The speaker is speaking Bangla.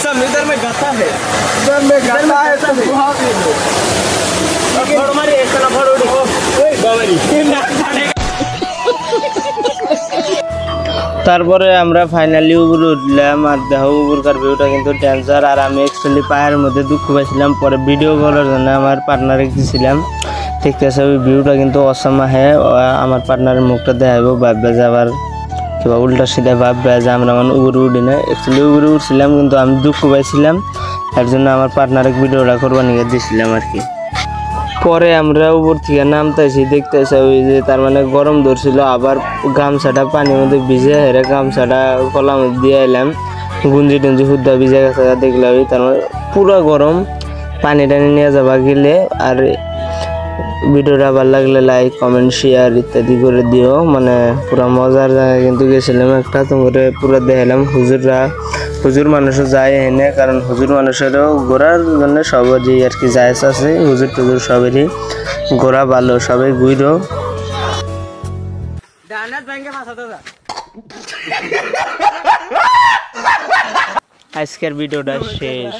कसम इधर में गाता है तो गुहा भी लो फोड़ मारी ऐसा ना फोड़ उड़ी ओए बावरी তারপরে আমরা ফাইনালি উপরে উঠলাম আর দেখো উপরকার ভিউটা কিন্তু ডেঞ্জার। আর আমি অ্যাকচুয়ালি পায়ের মধ্যে দুঃখ পাইছিলাম, পরে ভিডিও করার জন্য আমার পার্টনারে দিয়েছিলাম। দেখতেছে ওই ভিউটা কিন্তু অসাম আহে। আমার পার্টনারের মুখটা দেখাবো, ভাববে যে আবার কিংবা উল্টা সিধা ভাববে যে আমরা মানে উপরে উঠি না। অ্যাকচুয়ালি উপরে উঠছিলাম কিন্তু আমি দুঃখ পাইছিলাম, তার জন্য আমার পার্টনারে ভিডিওটা করবার নিয়ে দিয়েছিলাম আর কি। পরে আমরা উপর থেকে নামতেছি, দেখতেছি ওই যে তার মানে গরম ধরছিল, আবার গামছাটা পানির মধ্যে ভিজে হেরে গামছাটা কলার মধ্যে দিয়ে এলাম, গুঞ্জি টুঞ্জি হুদ্দা ভিজে গেছে দেখলাম। তার মানে পুরো গরম, পানি টানি নিয়ে যাবা গেলে। আর ভিডিওটা ভালো লাগলে লাইক কমেন্ট শেয়ার ইত্যাদি করে দিও। মানে পুরো মজার জায়গায় কিন্তু গেছিলাম একটা, তোমাকে পুরো দেখালাম। হুজুর মানুষও যায় এনে, কারণ হুজুর মানুষেরও ঘোরার জন্য সবারই আর কি জায়েজ আছে। হুজুর টুজুর সবেরই ঘোরা ভালো, সবাই ঘুরো। আজকের ভিডিওটা শেষ।